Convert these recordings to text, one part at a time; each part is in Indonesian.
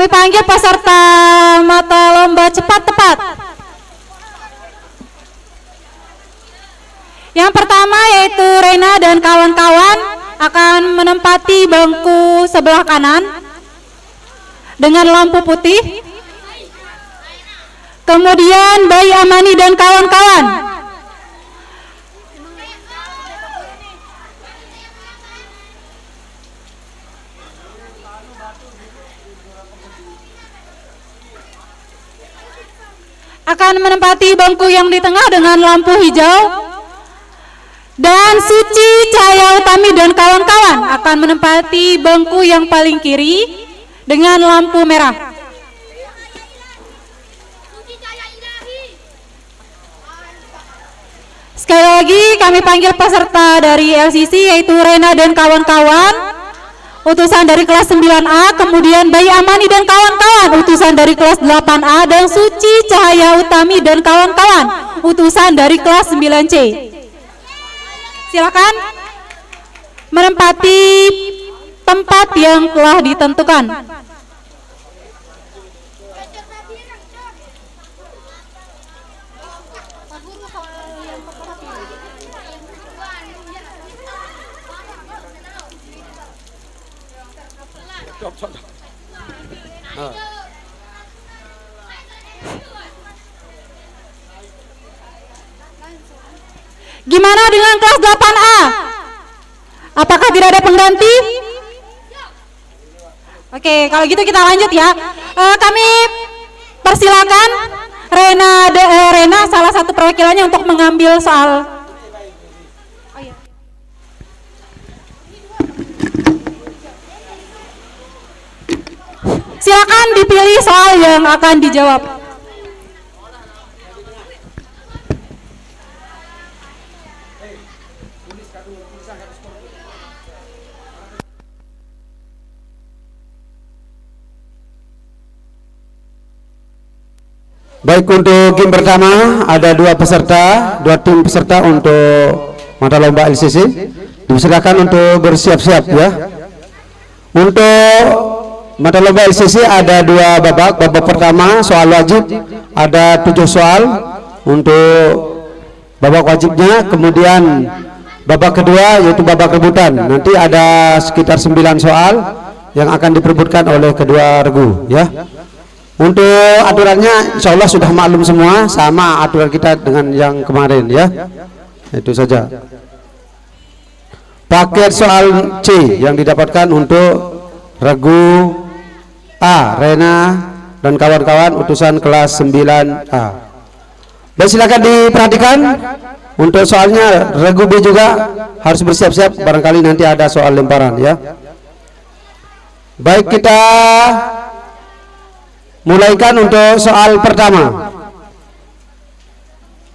kami panggil peserta mata lomba cepat tepat. Yang pertama yaitu Rena dan kawan-kawan akan menempati bangku sebelah kanan dengan lampu putih. Kemudian Bayi Amani dan kawan-kawan akan menempati bangku yang di tengah dengan lampu hijau. Dan Suci Cahaya Utami dan kawan-kawan akan menempati bangku yang paling kiri dengan lampu merah. Sekali lagi kami panggil peserta dari LCC yaitu Rena dan kawan-kawan utusan dari kelas 9A, kemudian Bayi Amani dan kawan-kawan utusan dari kelas 8A, dan Suci Cahaya Utami dan kawan-kawan utusan dari kelas 9C. Silakan menempati tempat yang telah ditentukan. Gimana dengan kelas 8A? Apakah tidak ada pengganti? Oke, kalau gitu kita lanjut ya. Kami persilakan Rena salah satu perwakilannya untuk mengambil soal. Silakan dipilih soal yang akan dijawab. Baik, untuk game pertama ada dua tim peserta untuk mata lomba LCC. Dipersilakan untuk bersiap-siap ya. Untuk mata lomba LCC ada dua babak. Babak pertama soal wajib ada 7 soal untuk babak wajibnya. Kemudian babak kedua yaitu babak rebutan. Nanti ada sekitar 9 soal yang akan diperebutkan oleh kedua regu ya. Untuk aturannya insya Allah sudah maklum semua, sama aturan kita dengan yang kemarin ya. Itu saja. Paket soal C yang didapatkan untuk regu A, Rena dan kawan-kawan utusan kelas 9A. Baik, silakan diperhatikan. Untuk soalnya regu B juga harus bersiap-siap, barangkali nanti ada soal lemparan ya. Baik, kita mulaikan untuk soal pertama.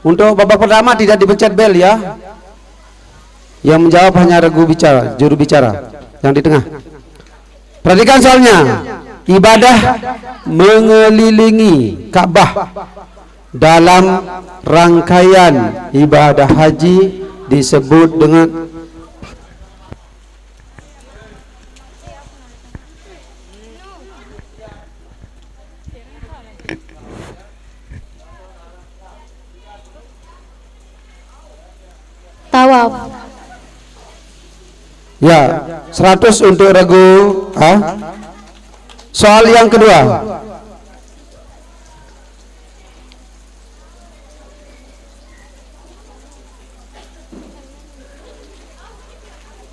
Untuk babak pertama tidak dipencet bel ya. Yang menjawab hanya juru bicara yang di tengah. Perhatikan soalnya. Ibadah mengelilingi Ka'bah dalam rangkaian ibadah haji disebut dengan tawaf. Ya, 100 untuk regu A. Soal yang kedua.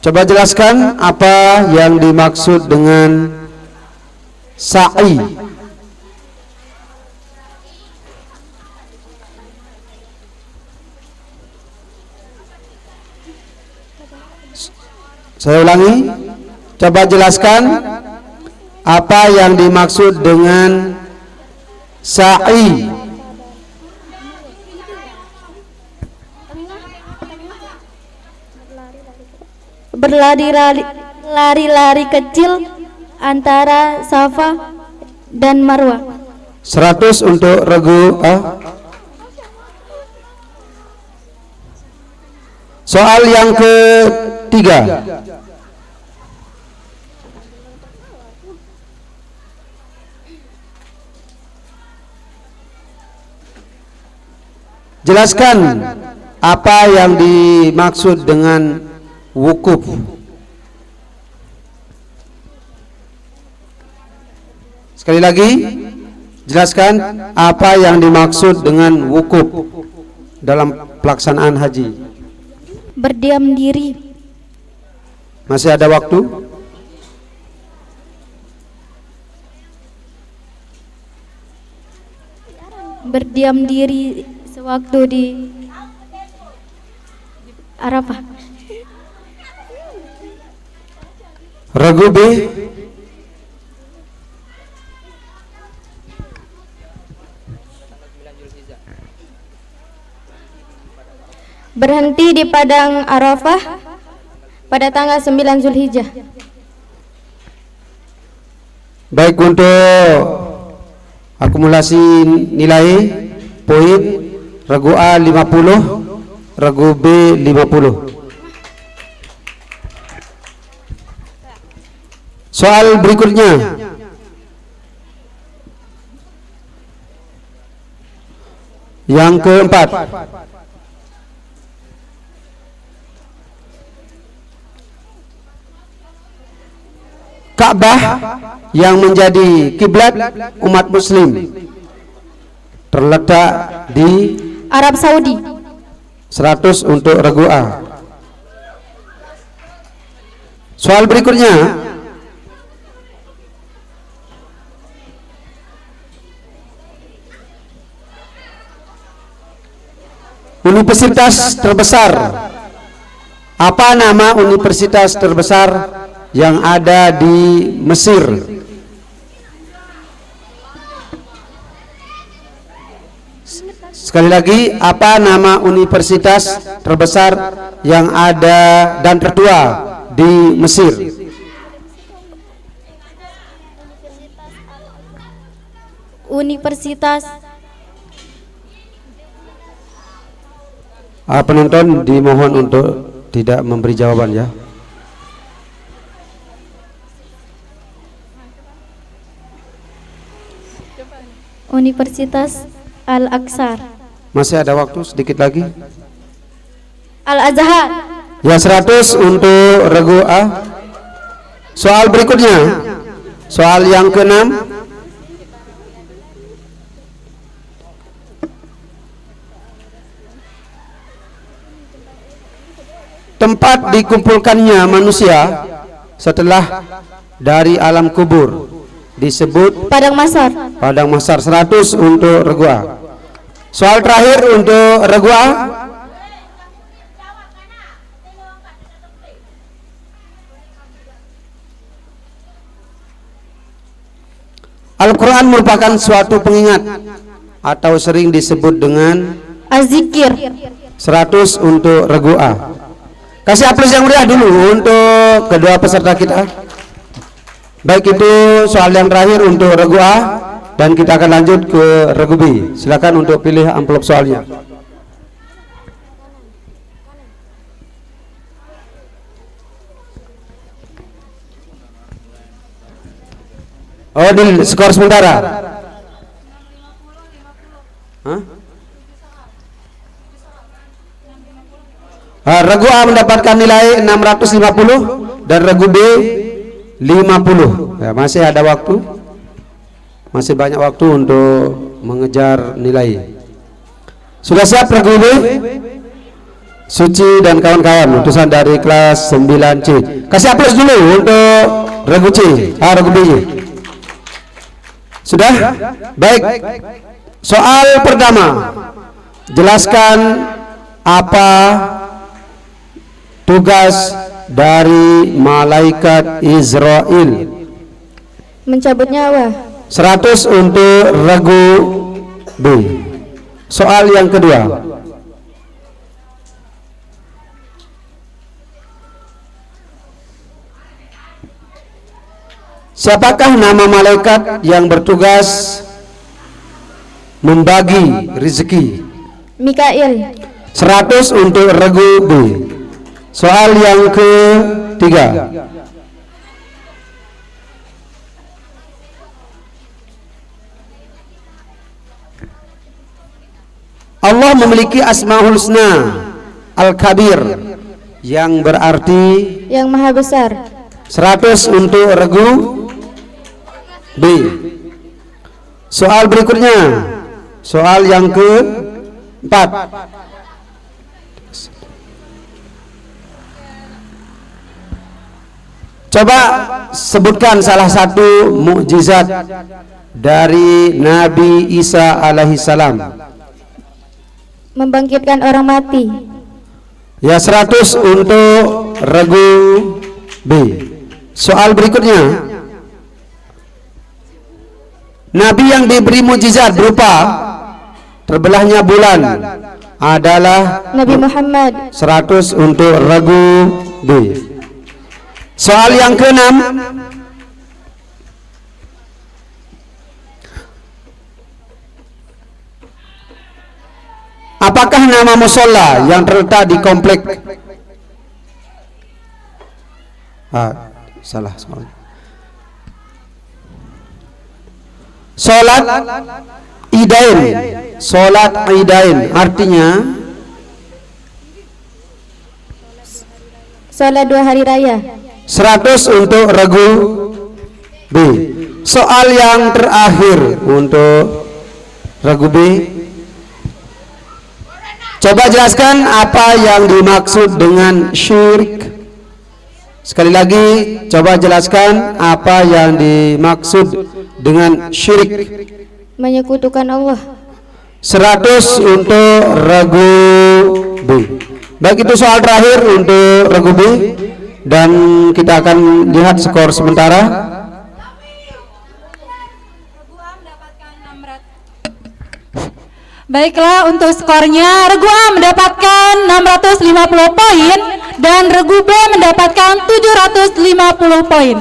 Coba jelaskan apa yang dimaksud dengan sa'i. Saya ulangi, coba jelaskan apa yang dimaksud dengan sa'i. Berlari-lari kecil antara Safa dan Marwah. 100 untuk regu A. Soal yang ketiga. Jelaskan apa yang dimaksud dengan wukuf. Sekali lagi, jelaskan apa yang dimaksud dengan wukuf dalam pelaksanaan haji. Berdiam diri. Masih ada waktu? Berdiam diri sewaktu di Arafah. Regu B. Berhenti di padang Arafah pada tanggal 9 Zulhijjah. Baik, untuk akumulasi nilai poin, regu A 50, regu B 50. Soal berikutnya, yang keempat, Ka'bah yang menjadi kiblat umat muslim terletak di Arab Saudi. 100 untuk regu A. Soal berikutnya, universitas terbesar. Apa nama universitas terbesar yang ada di Mesir? Sekali lagi, apa nama universitas terbesar yang ada dan tertua di Mesir? Universitas. Penonton dimohon untuk tidak memberi jawaban ya. Universitas Al-Aqsar. Masih ada waktu sedikit lagi. Al-Azhar. Ya, 100 untuk regu A. Soal berikutnya, soal yang ke-6. Tempat dikumpulkannya manusia setelah dari alam kubur disebut Padang Mahsyar. padang mahsyar. 100 untuk regu A. Soal terakhir untuk regu A. Al-Quran merupakan suatu pengingat atau sering disebut dengan Az-Zikir. 100 untuk regu A. Kasih aplaus yang meriah dulu untuk kedua peserta kita. Baik, itu soal yang terakhir untuk regu A, dan kita akan lanjut ke regu B. Silakan untuk pilih amplop soalnya. Oh, di skor sementara. Hah? Regu A mendapatkan nilai 650 dan regu B 50. Ya, masih ada waktu. Masih banyak waktu untuk mengejar nilai. Sudah siap regu B? Suci dan kawan-kawan, utusan dari kelas 9C. Kasih aplaus dulu untuk regu C, regu B. Sudah? Baik. Soal pertama, jelaskan apa tugas dari malaikat Israel. Mencabut nyawa. 100 untuk regu B. Soal yang kedua, siapakah nama malaikat yang bertugas membagi rezeki? Mikail. 100 untuk regu B. Soal yang ketiga, Allah Allah memiliki Asmaul Husna Al-Kabir yang berarti yang maha besar. 100 untuk regu B. Soal berikutnya, soal yang keempat. Coba sebutkan salah satu mukjizat dari Nabi Isa alaihissalam. Membangkitkan orang mati. Ya, 100 untuk regu B. Soal berikutnya, Nabi yang diberi mukjizat berupa terbelahnya bulan adalah Nabi Muhammad. 100 untuk regu B. Soal yang keenam, apakah nama musola yang terletak di komplek salah soalnya. Salat Idain. Salat Idain artinya Salat 2 hari raya. 100 untuk regu B. Soal yang terakhir untuk regu B, coba jelaskan apa yang dimaksud dengan syirik. Sekali lagi, coba jelaskan apa yang dimaksud dengan syirik. Menyekutukan Allah. 100 untuk regu B. Baik, itu soal terakhir untuk regu B, dan kita akan lihat skor sementara. Baiklah, untuk skornya Regu A mendapatkan 650 poin dan Regu B mendapatkan 750 poin.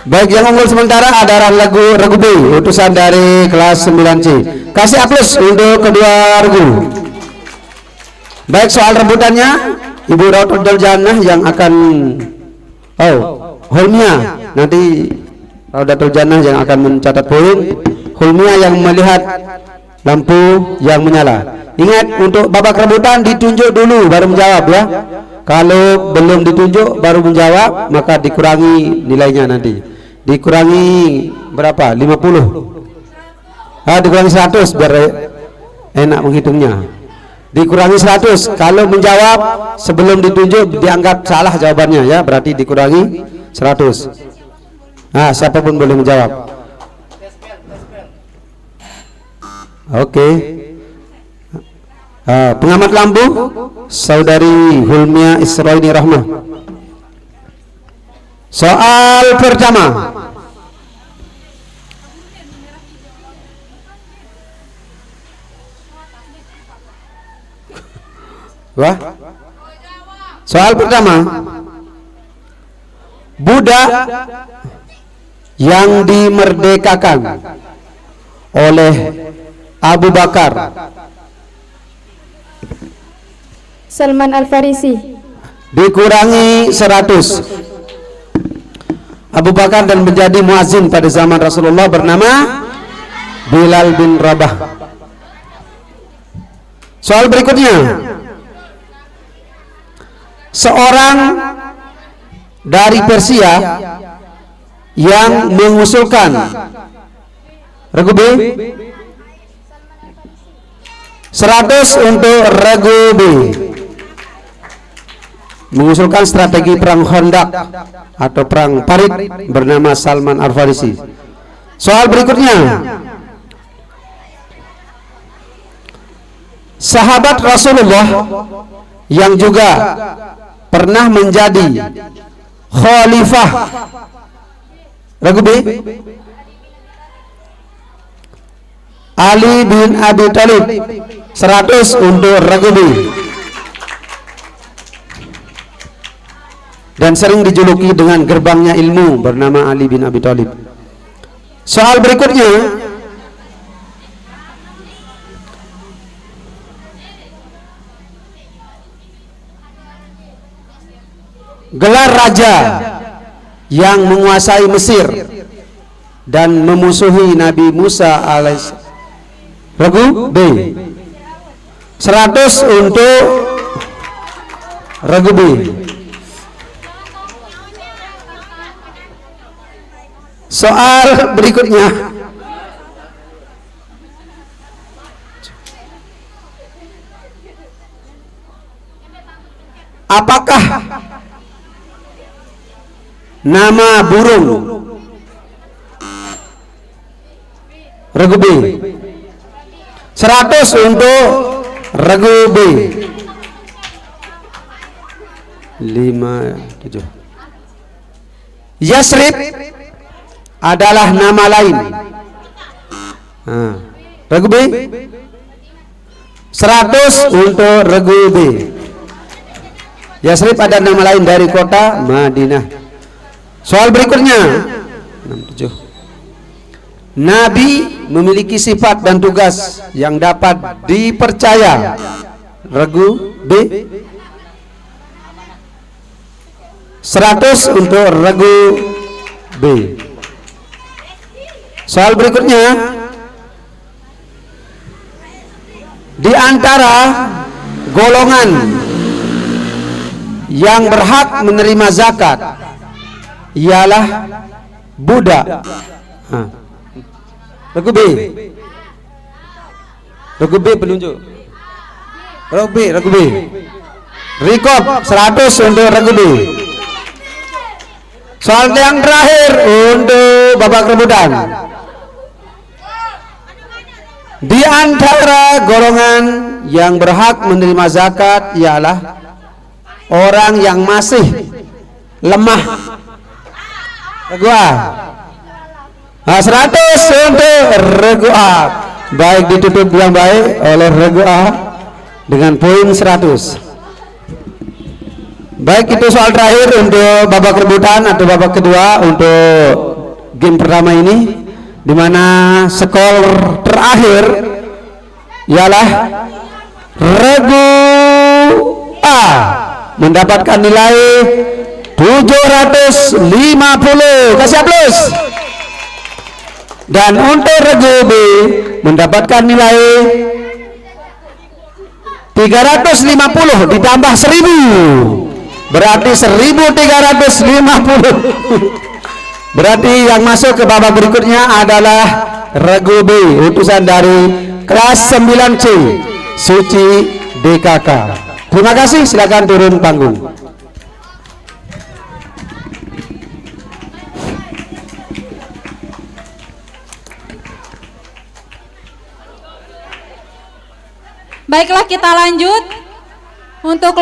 Baik, yang unggul sementara adalah regu B, utusan dari kelas 9C. Kasih aplaus untuk kedua regu. Baik, soal rebutannya Ibu Raudatul Jannah yang akan Hulmia, nanti Raudatul Jannah yang akan mencatat poin, Hulmia yang melihat lampu yang menyala. Ingat, untuk babak rebutan ditunjuk dulu baru menjawab ya. Kalau belum ditunjuk baru menjawab, maka dikurangi nilainya nanti. Dikurangi berapa? 50. Dikurangi 100 biar enak menghitungnya. Dikurangi 100. Kalau menjawab sebelum ditunjuk dianggap salah jawabannya ya, berarti dikurangi 100. Siapapun boleh menjawab. Oke. Pengamat lampu Saudari Hulmia Israini Rahmah. Soal pertama. Soal pertama. Budak yang dimerdekakan oleh Abu Bakar. Salman Al-Farisi. Dikurangi 100. Abu Bakar dan menjadi muazin pada zaman Rasulullah bernama Bilal bin Rabah. Soal berikutnya. Seorang dari Persia yang mengusulkan regu B, 100 untuk regu B, mengusulkan strategi perang Khandaq atau perang Parit bernama Salman Al-Farisi. Soal berikutnya. Sahabat Rasulullah yang juga pernah menjadi khalifah, regu B, Ali bin Abi Thalib. 100 untuk regu B. Dan sering dijuluki dengan gerbangnya ilmu bernama Ali bin Abi Thalib. Soal berikutnya. Gelar raja yang menguasai Mesir dan memusuhi Nabi Musa regu B. 100 untuk regu B. Soal berikutnya. Apakah nama burung? Regu B. 100 untuk regu B. 5, 7. Yasrib adalah nama lain. Regu B. 100 untuk regu B. Yasrib ada nama lain dari kota Madinah. Soal berikutnya. 67. Nabi memiliki sifat dan tugas yang dapat dipercaya. Regu B. 100 untuk regu B. Soal berikutnya. Di antara golongan yang berhak menerima zakat ialah budak. Regu B. Regu B penunjuk. Regu B. Rikob 100 untuk regu B. Soal yang terakhir untuk babak rebutan. Di antara golongan yang berhak menerima zakat ialah orang yang masih lemah. Regu A. 100 untuk regu A. Baik, ditutup yang baik oleh regu A dengan poin 100. Baik, itu soal terakhir untuk babak rebutan atau babak kedua untuk game pertama ini, di mana skor terakhir ialah regu A mendapatkan nilai 750. Kasih aplaus. Dan untuk regu B mendapatkan nilai 350 ditambah 1000. Berarti 1350. Berarti yang masuk ke babak berikutnya adalah regu B, utusan dari kelas 9C, Suci DKK. Terima kasih, silakan turun panggung. Baiklah, kita lanjut untuk